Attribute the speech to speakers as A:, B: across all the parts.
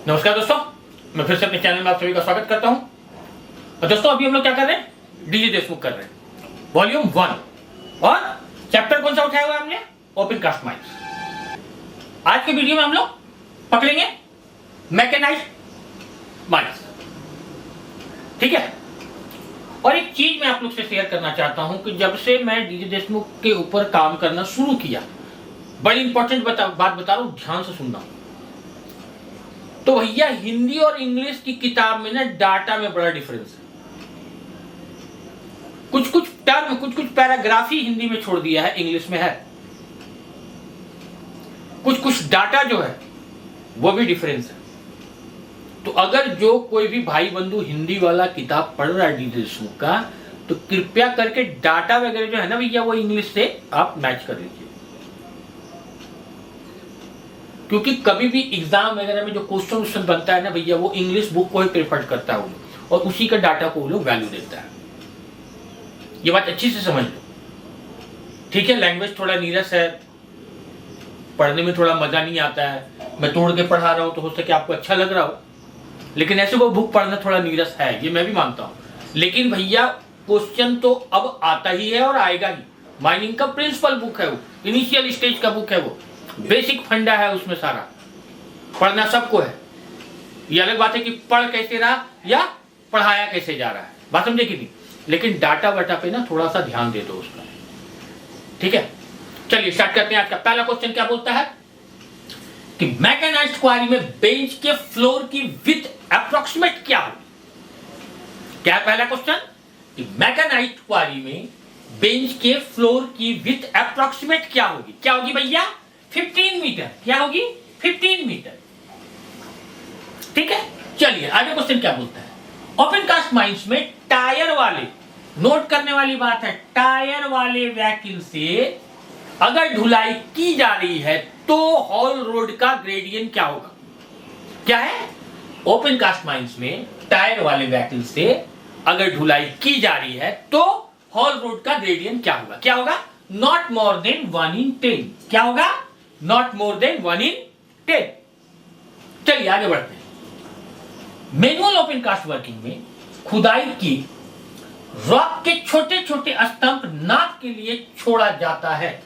A: नमस्कार दोस्तों, मैं फिर से अपने चैनल में आप सभी का स्वागत करता हूं। और दोस्तों अभी हम लोग क्या कर रहे हैं, डीजी देशमुख कर रहे हैं वॉल्यूम 1 और चैप्टर कौन सा उठाया हुआ है हमने, ओपन कास्ट माइंस। आज के वीडियो में हम लोग पकड़ेंगे मैकेनाइज्ड माइंस, ठीक है। और एक चीज मैं आप लोग से शेयर करना चाहता हूं कि जब से मैं डीजी देशमुख के ऊपर काम करना शुरू किया, बड़ी इंपॉर्टेंट बात बता रहा हूं, ध्यान से सुनना। तो भैया हिंदी और इंग्लिश की किताब में ना डाटा में बड़ा डिफरेंस है। कुछ टर्म, कुछ पैराग्राफ ही हिंदी में छोड़ दिया है, इंग्लिश में है। कुछ डाटा जो है वो भी डिफरेंस है। तो अगर जो कोई भी भाई बंधु हिंदी वाला किताब पढ़ रहा है डीजी देशमुख का, तो कृपया करके डाटा वगैरह जो है ना भैया, वो इंग्लिश से आप मैच कर लीजिए। क्योंकि कभी भी एग्जाम वगैरह में जो क्वेश्चन बनता है ना भैया, वो इंग्लिश बुक को ही प्रेफर करता है और उसी का डाटा को वो लोग वैल्यू देता है। ये बात अच्छी से समझ लो, ठीक है। लैंग्वेज थोड़ा नीरस है, पढ़ने में थोड़ा मजा नहीं आता है। मैं तोड़ के पढ़ा रहा हूं तो हो सके आपको अच्छा लग रहा हो, लेकिन ऐसे वो बुक पढ़ना थोड़ा नीरस है, ये मैं भी मानता हूं। लेकिन भैया क्वेश्चन तो अब आता ही है और आएगा ही। माइनिंग का प्रिंसिपल बुक है वो, इनिशियल स्टेज का बुक है वो, बेसिक फंडा है उसमें, सारा पढ़ना सबको है। ये अलग बात है कि पढ़ कैसे रहा या पढ़ाया कैसे जा रहा है, बात समझे कि नहीं। लेकिन डाटा वाटा पे ना थोड़ा सा ध्यान दे दो उसका, ठीक है। चलिए स्टार्ट करते हैं। आज का पहला क्वेश्चन क्या बोलता है कि मैकेनाइज्ड क्वारी में बेंच के फ्लोर की विड्थ अप्रोक्सीमेट क्या होगी। क्या है पहला क्वेश्चन कि मैकेनाइज्ड क्वारी में बेंच के फ्लोर की विड्थ अप्रोक्सीमेट क्या होगी। क्या होगी भैया, 15 मीटर। क्या होगी, 15 मीटर, ठीक है। चलिए आगे क्वेश्चन क्या बोलता है। ओपन कास्ट माइंस में टायर वाले, नोट करने वाली बात है, टायर वाले व्हीकल से अगर ढुलाई की जा रही है तो हॉल रोड का ग्रेडियंट क्या होगा। क्या है, ओपन कास्ट माइंस में टायर वाले व्हीकल से अगर ढुलाई की जा रही है तो हॉल रोड का ग्रेडियंट क्या होगा। क्या होगा, नॉट मोर देन 1/10। क्या होगा, नॉट मोर देन 1/10। चलिए आगे बढ़ते हैं। मैनुअल ओपन कास्ट वर्किंग में खुदाई की रॉक के छोटे छोटे स्तंभ नाप के लिए छोड़ा जाता है।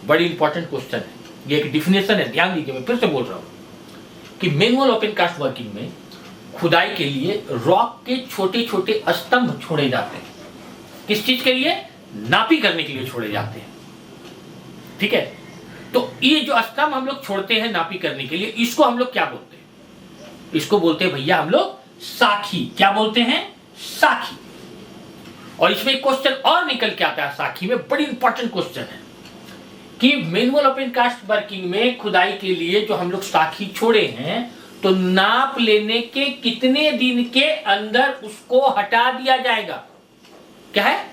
A: बड़ी इंपॉर्टेंट क्वेश्चन है, ये एक डिफिनेशन है, ध्यान दीजिए। मैं फिर से बोल रहा हूं कि मैनुअल ओपन कास्ट वर्किंग में खुदाई के लिए रॉक के छोटे छोटे स्तंभ छोड़े जाते हैं। किस चीज के लिए, नापी करने के लिए छोड़े जाते हैं, ठीक है। तो ये जो स्तंभ हम लोग छोड़ते हैं नापी करने के लिए, इसको हम लोग क्या बोलते हैं, इसको बोलते हैं भैया हम लोग साखी। क्या बोलते हैं, साखी। और इसमें एक क्वेश्चन और निकल के आता है साखी में, बड़ी इंपॉर्टेंट क्वेश्चन है कि मैनुअल ओपन कास्ट वर्किंग में खुदाई के लिए जो हम लोग साखी छोड़े हैं, तो नाप लेने के कितने दिन के अंदर उसको हटा दिया जाएगा। क्या है,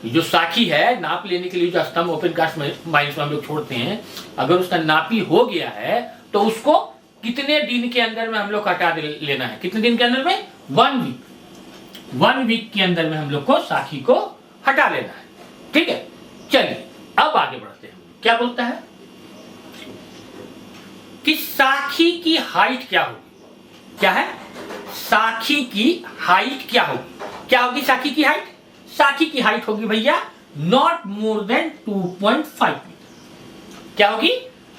A: जो साखी है नाप लेने के लिए, जो स्तंभ ओपन कास्ट माइंस में हम लोग छोड़ते हैं, अगर उसका नापी हो गया है तो उसको कितने दिन के अंदर में हम लोग हटा लेना है। कितने दिन के अंदर में, 1 वीक। 1 वीक के अंदर में हम लोग को साखी को हटा लेना है, ठीक है। चलिए अब आगे बढ़ते हैं। क्या बोलता है कि साखी की हाइट क्या होगी। क्या है, साखी की हाइट क्या होगी। क्या होगी साखी की हाइट, साखी की हाइट होगी भैया नॉट मोर देन 2.5 मीटर। क्या होगी,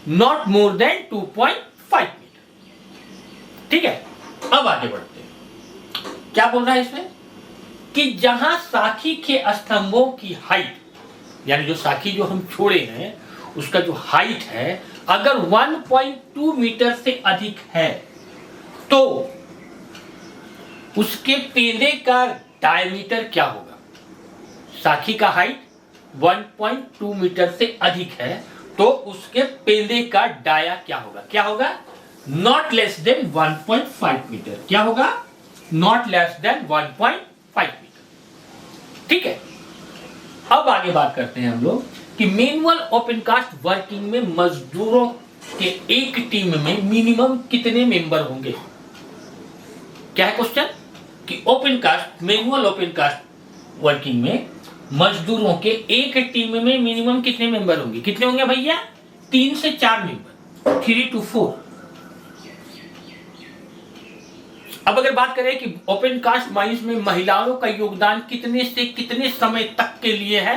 A: नॉट मोर देन 2.5 मीटर, ठीक है। अब आगे बढ़ते हैं। क्या बोल रहा है इसमें कि जहां साखी के स्तंभों की हाइट, यानी जो साखी जो हम छोड़े हैं उसका जो हाइट है, अगर 1.2 मीटर से अधिक है तो उसके पेंदे का डायमीटर क्या होगा। साखी का हाइट 1.2 मीटर से अधिक है तो उसके पेंदे का डाया क्या होगा। क्या होगा, नॉट लेस देन 1.5 मीटर। क्या होगा, नॉट लेस देन 1.5 मीटर, ठीक है। अब आगे बात करते हैं हम लोग कि मैनुअल ओपन कास्ट वर्किंग में मजदूरों के एक टीम में मिनिमम कितने मेंबर होंगे। क्या है क्वेश्चन कि open cast, manual open cast working में मजदूरों के एक टीम में मिनिमम कितने मेंबर होंगे। कितने होंगे भैया, 3 से 4 मेंबर, 3 to 4, अब अगर बात करें कि ओपन कास्ट माइंस में महिलाओं का योगदान कितने से कितने समय तक के लिए है,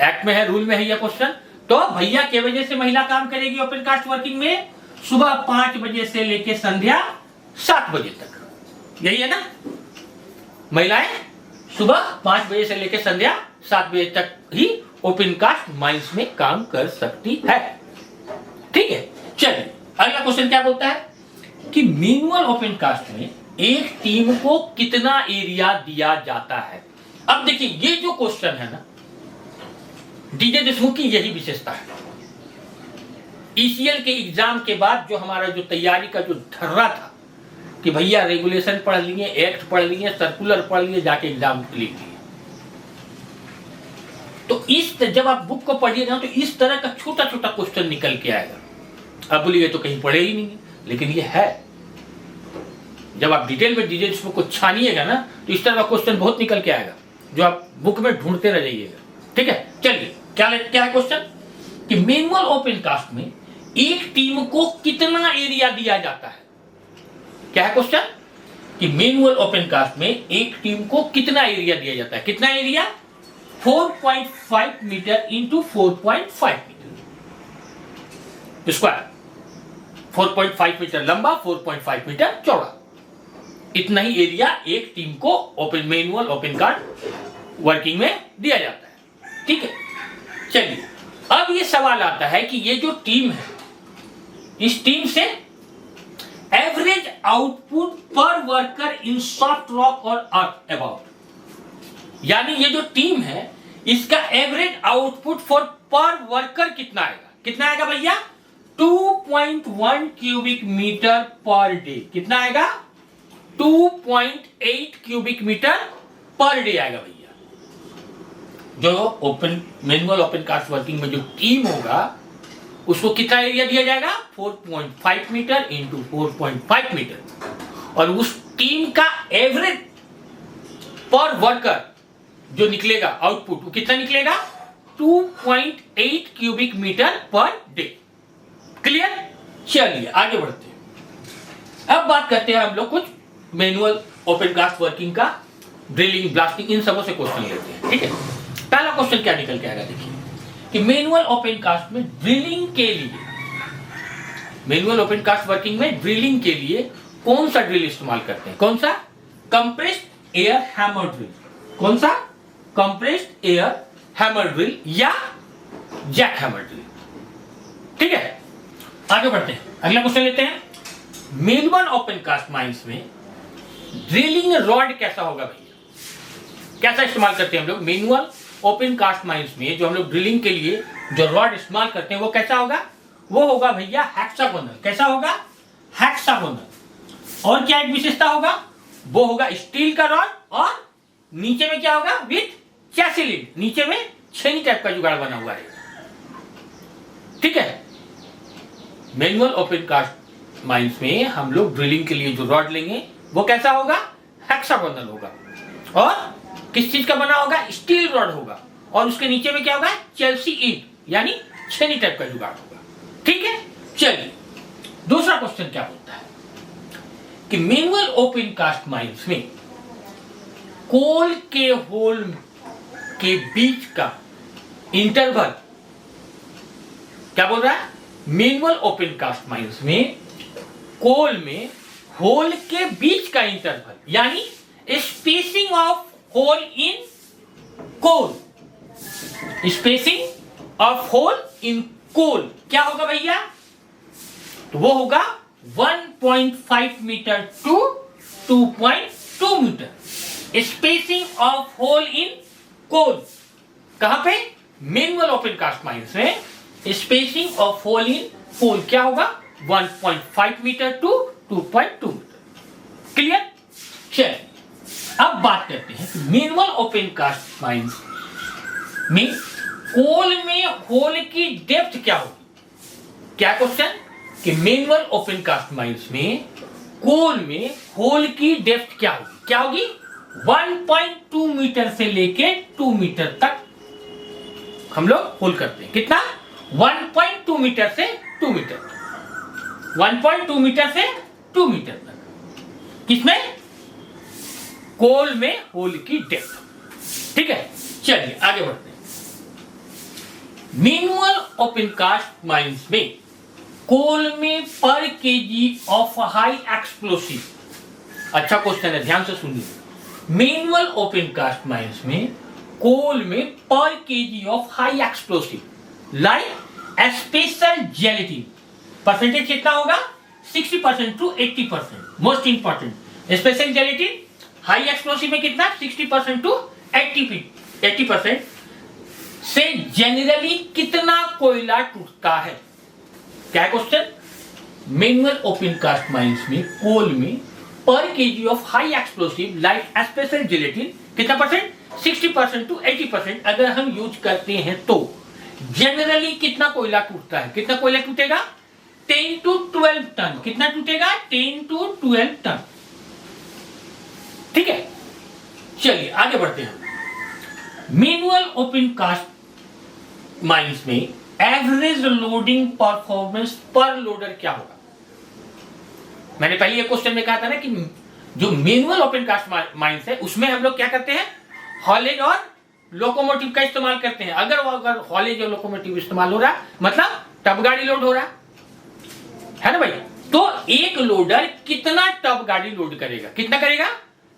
A: एक्ट में है, रूल में है यह क्वेश्चन। तो भैया के बजे से महिला काम करेगी ओपन कास्ट वर्किंग में? सुबह 5 बजे से लेकर संध्या 7 बजे तक, यही है ना। महिलाएं सुबह 5 बजे से लेकर संध्या 7 बजे तक ही ओपन कास्ट माइंस में काम कर सकती है। ठीक है, चलिए अगला क्वेश्चन क्या बोलता है कि मैनुअल ओपन कास्ट में एक टीम को कितना एरिया दिया जाता है। अब देखिए ये जो क्वेश्चन है ना, डीजे देशमुख की यही विशेषता है। ईसीएल के एग्जाम के बाद जो हमारा जो तैयारी का जो धर्रा था कि भैया रेगुलेशन पढ़ लिए, एक्ट पढ़ लिए, सर्कुलर पढ़ लिए, जाके एग्जाम क्लियर किए, तो इस जब आप बुक को पढ़िएगा तो इस तरह का छोटा छोटा क्वेश्चन निकल के आएगा। आप बोलिए तो कहीं पढ़े ही नहीं, लेकिन ये है। जब आप डिटेल में डीजे देशमुख को छानिएगा ना तो इस तरह का क्वेश्चन बहुत निकल के आएगा जो आप बुक में ढूंढते रह जाइएगा। ठीक है, चलिए क्या है क्वेश्चन कि मैनुअल ओपन कास्ट में एक टीम को कितना एरिया दिया जाता है। क्या है क्वेश्चन कि मैनुअल ओपन कास्ट में एक टीम को कितना एरिया दिया जाता है। कितना area? 4.5 meter into 4.5 meter square, 4.5 meter लंबा, 4.5 मीटर चौड़ा, इतना ही एरिया एक टीम को open manual open cast working में दिया जाता है। ठीक है, चलिए अब ये सवाल आता है कि ये जो टीम है, इस टीम से एवरेज आउटपुट पर वर्कर इन सॉफ्ट रॉक और अर्थ अबाउट, यानी ये जो टीम है इसका एवरेज आउटपुट फॉर पर वर्कर कितना आएगा? कितना आएगा भैया? 2.1 क्यूबिक मीटर पर डे। कितना आएगा? 2.8 क्यूबिक मीटर पर डे आएगा भैया। जो open manual open cast working में जो टीम होगा उसको कितना एरिया दिया जाएगा? 4.5 मीटर इंटू 4.5 मीटर, और उस टीम का एवरेज पर वर्कर जो निकलेगा आउटपुट वो कितना निकलेगा? 2.8 cubic meter per day. Clear? चलिए आगे बढ़ते हैं। अब बात करते हैं हम लोग कुछ मैनुअल ओपन कास्ट वर्किंग का, ड्रिलिंग, ब्लास्टिंग, इन सबों से क्वेश्चन लेते हैं। ठीक है, पहला क्वेश्चन क्या निकल के आएगा देखिए कि मैनुअल ओपन कास्ट में ड्रिलिंग के लिए, मैनुअल ओपन कास्ट वर्किंग में ड्रिलिंग के लिए कौन सा ड्रिल इस्तेमाल करते हैं? कौन सा? Compressed air hammer drill. कौन सा? कंप्रेस्ड एयर हैमर ड्रिल या जैक हैमर ड्रिल। ठीक है, आगे बढ़ते हैं, अगला क्वेश्चन लेते हैं। मैनुअल ओपन कास्ट माइंस में ड्रिलिंग रॉड कैसा होगा भैया? कैसा इस्तेमाल करते हैं हम लोग मैनुअल ओपन कास्ट माइंस में? जो हम लोग ड्रिलिंग के लिए जो रॉड इस्तेमाल करते हैं वो कैसा होगा? वो होगा भैया हेक्सागोनल। कैसा होगा? हेक्सागोनल। और क्या एक विशेषता होगा? वो होगा स्टील का रॉड, और नीचे में क्या होगा? विथ चैसिलिड, नीचे में छेनी टाइप का जुगाड़ बना हुआ है। ठीक है, मैनुअल ओपन कास्ट माइंस में हम लोग ड्रिलिंग के लिए जो रॉड लेंगे वो कैसा होगा? हेक्सागोनल होगा, और किस चीज का बना होगा? स्टील रॉड होगा, और उसके नीचे में क्या होगा? चेल्सी ईंट, यानी छेनी टाइप का जुगाड़ होगा। ठीक है, चलिए दूसरा क्वेश्चन क्या बोलता है कि मैनुअल ओपन कास्ट माइंस में कोल के होल के बीच का इंटरवल, क्या बोल रहा है? मैनुअल ओपन कास्ट माइंस में कोल में होल के बीच का इंटरवल, यानी spacing of hole in coal, spacing of hole in coal क्या होगा भैया? तो वो होगा 1.5 metre to 2.2 metre. Spacing of hole in coal कहां पे? मैनुअल ओपन कास्ट माइंस में spacing of hole in coal क्या होगा? 1.5 मीटर टू 2.2 मीटर। क्लियर? चलिए अब बात करते हैं मैनुअल ओपन कास्ट माइंस में कोल में होल की डेप्थ क्या होगी? क्या क्वेश्चन कि मैनुअल ओपन कास्ट माइंस में कोल में होल की डेप्थ क्या होगी? क्या होगी? 1.2 मीटर से लेके 2 मीटर तक हम लोग होल करते हैं। कितना? 1.2 मीटर से 2 मीटर, 1.2 मीटर से 2 मीटर तक। किसमें? कोल में होल की डेप्थ। ठीक है, चलिए आगे बढ़ते हैं। मैनुअल ओपन कास्ट माइंस में कोल में per KG of high explosive, अच्छा क्वेश्चन है, ध्यान से सुनिए। मैनुअल ओपन कास्ट माइंस में कोल में per KG of high explosive like special gelatin, percentage कितना होगा? 60% to 80%। Most important, special gelatin high explosive में कितना? 60% टू 80% से जनरली कितना कोयला टूटता है? क्या है question? Manual open cast mines में कोल में per KG of high explosive like special gelatin कितना परसेंट? 60% टू 80% अगर हम यूज करते हैं तो जनरली कितना कोयला टूटता है? कितना कोयला टूटेगा? 10 टू 12 टन। कितना टूटेगा? 10 टू 12 टन। ठीक है, चलिए आगे बढ़ते हैं। मैनुअल ओपन कास्ट माइंस में एवरेज लोडिंग परफॉर्मेंस पर लोडर क्या होगा? मैंने पहले ये क्वेश्चन में कहा था ना कि जो मैनुअल ओपन कास्ट माइंस है उसमें हम लोग क्या करते हैं? हॉलेज और लोकोमोटिव का इस्तेमाल करते हैं। अगर हॉलेज और लोकोमोटिव इस्तेमाल हो रहा है मतलब टब गाड़ी लोड हो रहा है ना भाई, तो एक लोडर कितना टब गाड़ी लोड करेगा? कितना करेगा?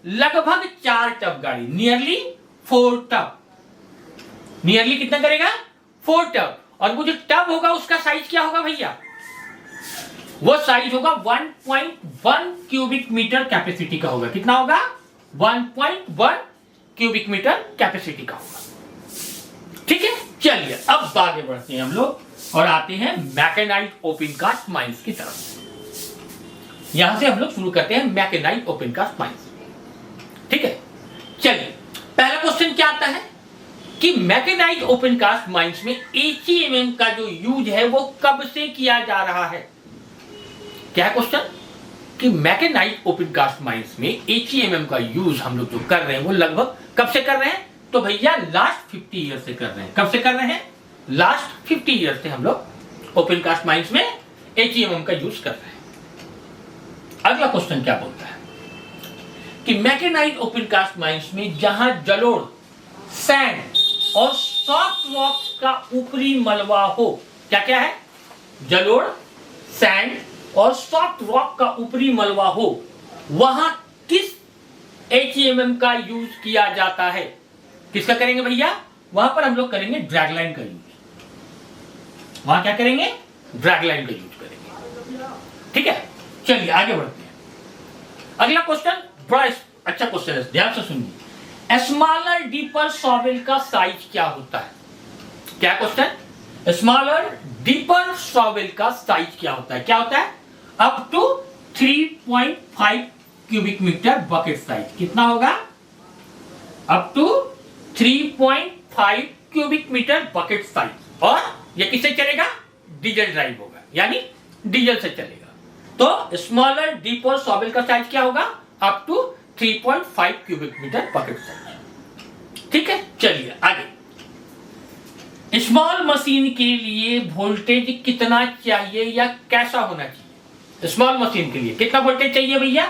A: लगभग 4 टब गाड़ी, नियरली 4 टब। नियरली कितना करेगा? 4 टब। और वो जो टब होगा उसका साइज क्या होगा भैया? वो साइज होगा 1.1 क्यूबिक मीटर कैपेसिटी का होगा। कितना होगा? 1.1 क्यूबिक मीटर कैपेसिटी का होगा। ठीक है, चलिए अब आगे बढ़ते हैं हम लोग और आते हैं मैकेनाइट ओपन कास्ट माइंस की तरफ। यहां से हम लोग शुरू करते हैं मैकेनाइट ओपन कास्ट माइंस। ठीक है, चलिए पहला क्वेश्चन क्या आता है कि मैकेनाइट ओपन कास्ट माइंस में एचईएमएम का जो यूज है वो कब से किया जा रहा है? क्या है क्वेश्चन? कि मैकेनाइट ओपन कास्ट माइंस में एचईएमएम का यूज हम लोग जो कर रहे हैं वो लगभग कब से कर रहे हैं? तो भैया लास्ट 50 ईयर से कर रहे हैं। कब से कर रहे हैं? लास्ट 50 ईयर से हम लोग ओपन कास्ट माइंस में एचईएमएम का यूज कर रहे हैं। अगला क्वेश्चन क्या बोलता है कि मैकेनाइट ओपन कास्ट माइंस में जहां जलोढ़, सैंड और सॉफ्ट रॉक्स का ऊपरी मलबा हो, क्या क्या है? जलोढ़, सैंड और सॉफ्ट रॉक का ऊपरी मलबा हो, वहां किस एचईएमएम का यूज किया जाता है? किसका करेंगे भैया? वहां पर हम लोग करेंगे ड्रैगलाइन का यूज। वहां क्या करेंगे? ड्रैगलाइन का यूज करेंगे। ठीक है, चलिए आगे बढ़ते हैं। अगला क्वेश्चन बड़ा अच्छा क्वेश्चन है, ध्यान से सुनिए। स्मॉलर डीपर सॉवेल का साइज क्या होता है? क्या क्वेश्चन? स्मॉलर डीपर सॉवेल का साइज क्या होता है? क्या होता है? Up to 3.5 cubic meter bucket size. कितना होगा? Up to 3.5 cubic meter bucket size. और यह किससे चलेगा? डीजल ड्राइव होगा, यानी डीजल से चलेगा। तो स्मॉलर डीपर सॉवेल का साइज क्या होगा? Up to 3.5 cubic meter bucket size. ठीक है, चलिए आगे। स्मॉल मशीन के लिए वोल्टेज कितना चाहिए या कैसा होना चाहिए? स्मॉल मशीन के लिए कितना वोल्टेज चाहिए भैया?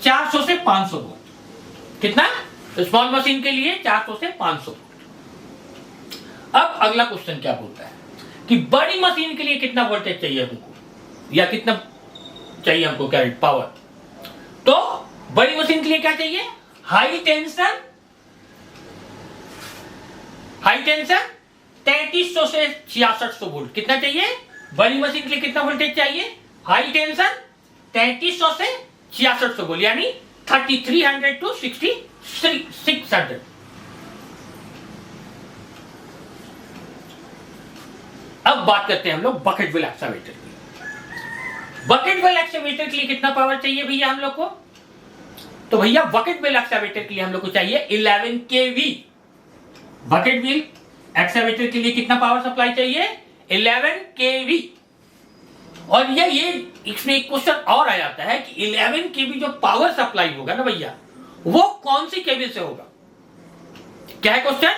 A: 400 से 500 वोल्ट। कितना? स्मॉल मशीन के लिए 400 से 500 वोल्ट। अब अगला क्वेश्चन क्या बोलता है कि बड़ी मशीन के लिए कितना वोल्टेज चाहिए हमको, या कितना चाहिए हमको करंट पावर? तो बड़ी मशीन के लिए क्या चाहिए? हाई टेंशन 3300 से 6600 वोल्ट। कितना चाहिए? बड़ी मशीन के लिए कितना वोल्टेज चाहिए? हाई टेंशन 3300 से 6600 वोल्ट, यानी 3300 टू 6600। अब बात करते हैं हम लोग बकेट वेल एक्सकैवेटर की। बकेट वेल एक्सकैवेटर के लिए कितना पावर चाहिए भैया हम लोग को? तो भैया बकेट वेल एक्सकैवेटर के लिए हम लोग को चाहिए 11 kV। बकेट वेल एक्सकैवेटर के लिए कितना पावर सप्लाई चाहिए? 11 kV। और ये इसमें एक क्वेश्चन और आ जाता है कि 11 kV जो पावर सप्लाई होगा ना भैया, वो कौन सी केबल से होगा? क्या है क्वेश्चन?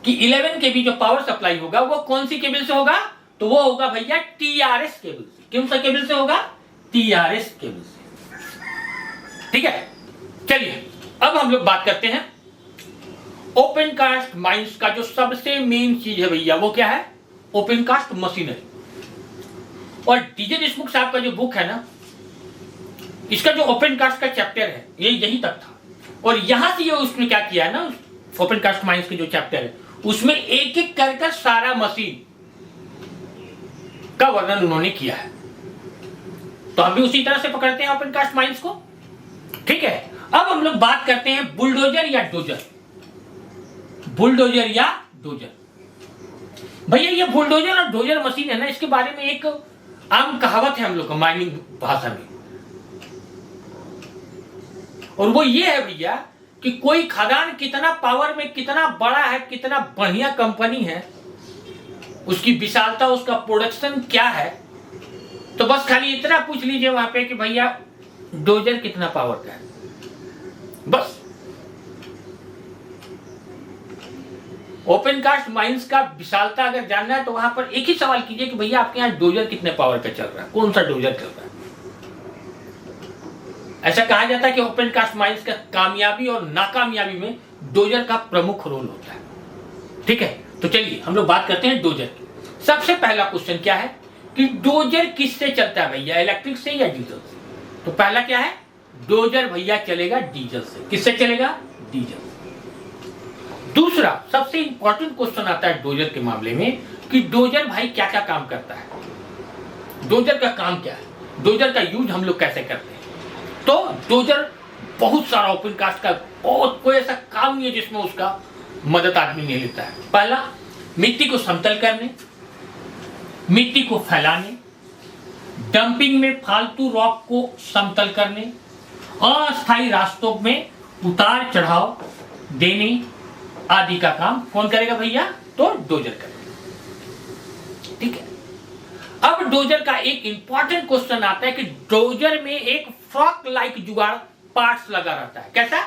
A: कि 11 kV जो पावर सप्लाई होगा वो कौन सी केबल से होगा? तो वो होगा भैया TRS केबल से। कौन सा केबल से होगा? TRS केबल से। ठीक है, चलिए अब हम लोग बात करते हैं ओपन कास्ट माइंस का जो सबसे मेन चीज है भैया, वो क्या है? Open cast machinery. और डीजे देशमुख साहब का जो बुक है ना, इसका जो ओपन कास्ट का चैप्टर है ये यही तक था, और यहां से ये उसने क्या किया है ना, ओपन कास्ट माइंस के जो चैप्टर है उसमें एक एक कर सारा मशीन का वर्णन उन्होंने किया है। तो हम भी उसी तरह से पकड़ते हैं ओपन कास्ट माइंस को, ठीक है। अब हम लोग बात करते हैं बुलडोजर या डोजर। बुलडोजर या डोजर, भैया ये बुलडोजर और डोजर मशीन है ना, इसके बारे में एक आम कहावत है हम लोग का माइनिंग भाषा में, और वो ये है भैया कि कोई खदान कितना पावर में, कितना बड़ा है, कितना बढ़िया कंपनी है, उसकी विशालता, उसका प्रोडक्शन क्या है, तो बस खाली इतना पूछ लीजिए वहां पे कि भैया डोजर कितना पावर का है, बस। ओपन कास्ट माइंस का विशालता अगर जानना है तो वहां पर एक ही सवाल कीजिए कि भैया आपके यहां डोजर कितने पावर का चल रहा है, कौन सा डोजर चल रहा है। ऐसा कहा जाता है कि ओपन कास्ट माइंस का कामयाबी और नाकामयाबी में डोजर का प्रमुख रोल होता है, ठीक है। तो चलिए हम लोग बात करते हैं डोजर की। सबसे पहला क्वेश्चन क्या है कि डोजर किससे चलता है भैया, इलेक्ट्रिक से या डीजल से? तो पहला क्या है, डोजर भैया चलेगा डीजल से। किससे चलेगा? डीजल से। दूसरा सबसे इंपॉर्टेंट क्वेश्चन आता है डोजर के मामले में कि डोजर भाई क्या क्या काम करता है, डोजर का काम क्या है, डोजर का यूज हम लोग कैसे करते हैं। तो डोजर बहुत सारा ओपन कास्ट का बहुत कोई ऐसा काम नहीं है जिसमें उसका मदद आदमी नहीं लेता है। पहला, मिट्टी को समतल करने, मिट्टी को फैलाने, डंपिंग में फालतू रॉक को समतल करने, अस्थायी रास्तों में उतार चढ़ाव देने आदि का काम कौन करेगा भैया? तो डोजर करेगा, ठीक है। अब डोजर का एक इंपॉर्टेंट क्वेश्चन आता है कि डोजर में एक फ्रॉक लाइक जुगाड़ पार्ट्स लगा रहता है। कैसा?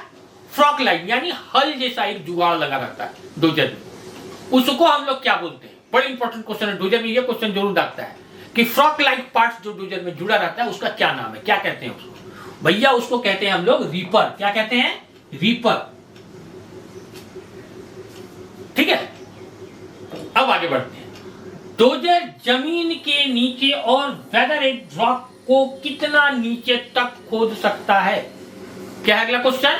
A: फ्रॉक लाइक, यानी हल जैसा एक जुगाड़ लगा रहता है डोजर में। उसको हम लोग क्या बोलते हैं? बड़ी इंपॉर्टेंट क्वेश्चन है, डोजर में ये क्वेश्चन जरूर डालता है कि फ्रॉक लाइक पार्ट्स जो डोजर में जुड़ा रहता है उसका क्या नाम है, क्या कहते हैं उसको? भैया उसको कहते हैं हम लोग रीपर। क्या कहते हैं? रीपर, ठीक है। अब आगे बढ़ते हैं। डोजर जमीन के नीचे और वेदरेड रॉक को कितना नीचे तक खोद सकता है? क्या है अगला क्वेश्चन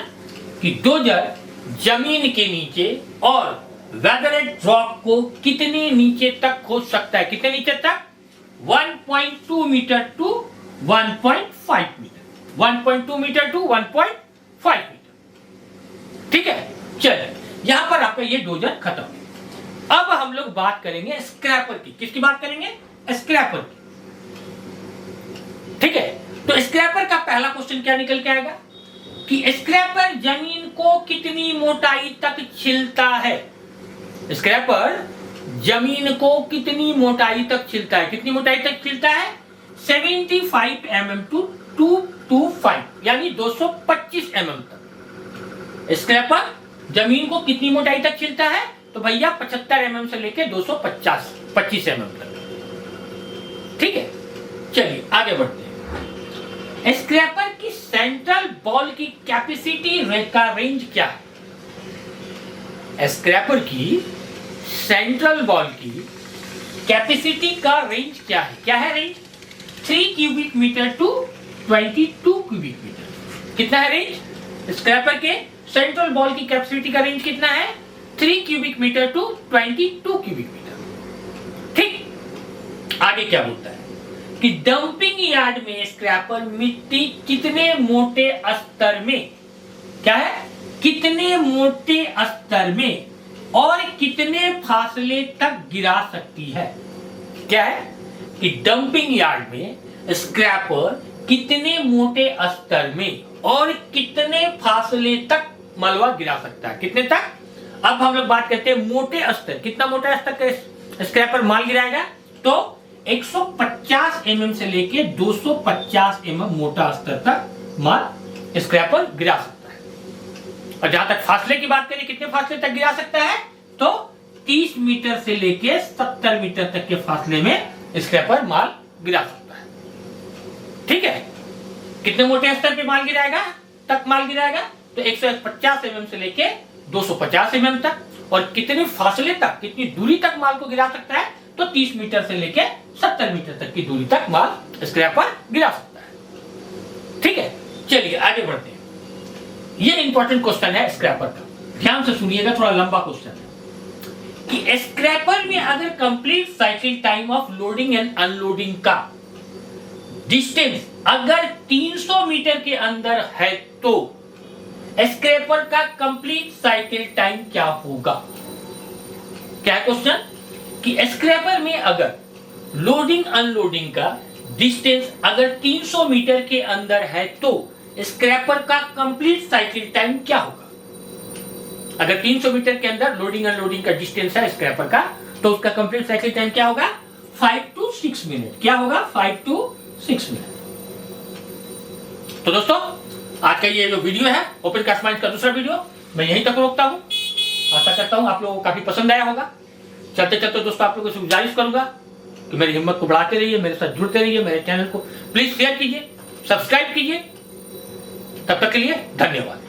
A: कि डोजर जमीन के नीचे और वेदरेड रॉक को कितने नीचे तक खोद सकता है? कितने नीचे तक? 1.2 metre to 1.5 metre, 1.2 metre to 1.5 metre, ठीक है। चलिए यहां पर आपका ये डोजर खत्म। अब हम लोग बात करेंगे स्क्रैपर की। किसकी बात करेंगे? स्क्रैपर की, ठीक है। तो स्क्रैपर का पहला क्वेश्चन क्या निकल के आएगा कि स्क्रैपर जमीन को कितनी मोटाई तक छिलता है? स्क्रैपर जमीन को कितनी मोटाई तक छिलता है? कितनी मोटाई तक छिलता है? 75 mm टू 225, यानी 225 mm तक स्क्रैपर जमीन को कितनी मोटाई तक छिलता है? तो भैया 75 mm से लेके 225 mm तक, ठीक है। चलिए आगे बढ़ते हैं। स्क्रैपर की सेंट्रल बॉल की कैपेसिटी का रेंज क्या है? स्क्रैपर की सेंट्रल बॉल की कैपेसिटी का रेंज क्या है? क्या है range? 3 cubic metre to 22 cubic metre. कितना है रेंज? स्क्रैपर के सेंट्रल बॉल की कैपेसिटी का रेंज कितना है? 3 cubic metre to 22 cubic metre, ठीक। आगे क्या बोलता है कि डंपिंग यार्ड में स्क्रैपर मिट्टी कितने मोटे स्तर में, क्या है, कितने मोटे स्तर में और कितने फासले तक गिरा सकती है? क्या है कि डंपिंग यार्ड में स्क्रैपर कितने मोटे स्तर में और कितने फासले तक मलबा गिरा सकता है? कितने तक? अब हम लोग बात करते हैं मोटे स्तर। कितना मोटा स्तर का स्क्रैपर माल गिराएगा? तो 150 mm से लेके 250 mm मोटा स्तर तक माल स्क्रैपर गिरा सकता है। और जहां तक फासले की बात करें, कितने फासले तक गिरा सकता है? तो 30 मीटर से लेके 70 मीटर तक के फासले में स्क्रैपर माल गिरा सकता है, ठीक है। कितने मोटे स्तर पे माल गिराएगा? तक माल गिराएगा, तो 150 mm से लेके 250 mm तक। और कितने फासले तक, कितनी दूरी तक माल को गिरा सकता है, तो 30 मीटर से लेके 70 मीटर तक की दूरी तक माल स्क्रैपर गिरा सकता है। ठीक है, चलिए आगे बढ़ते हैं। ये इंपॉर्टेंट क्वेश्चन है स्क्रैपर का, ध्यान से सुनिएगा, थोड़ा लंबा क्वेश्चन है कि स्क्रैपर में अगर complete cycle time of loading and unloading का डिस्टेंस अगर 300 मीटर के अंदर है, तो स्क्रैपर का कंप्लीट साइकिल टाइम क्या होगा। क्या क्वेश्चन कि स्क्रैपर में अगर लोडिंग अनलोडिंग का डिस्टेंस अगर 300 मीटर के अंदर है, तो स्क्रैपर का कंप्लीट साइकिल टाइम क्या होगा। अगर 300 मीटर के अंदर लोडिंग अनलोडिंग का डिस्टेंस है स्क्रैपर का, तो उसका कंप्लीट साइकिल टाइम क्या होगा, 5 to 6 मिनट। क्या होगा, 5 to 6 मिनट। तो दोस्तों, आज का ये जो वीडियो है ओपन कास्ट माइंड का दूसरा वीडियो, मैं यहीं तक रोकता हूं। आशा करता हूं आप लोगों को काफी पसंद आया होगा। चलते चलते दोस्तों, आप लोगों से गुजारिश करूंगा कि मेरी हिम्मत को बढ़ाते रहिए, मेरे साथ जुड़ते रहिए, मेरे चैनल को प्लीज शेयर कीजिए, सब्सक्राइब कीजिए। तब तक के लिए धन्यवाद।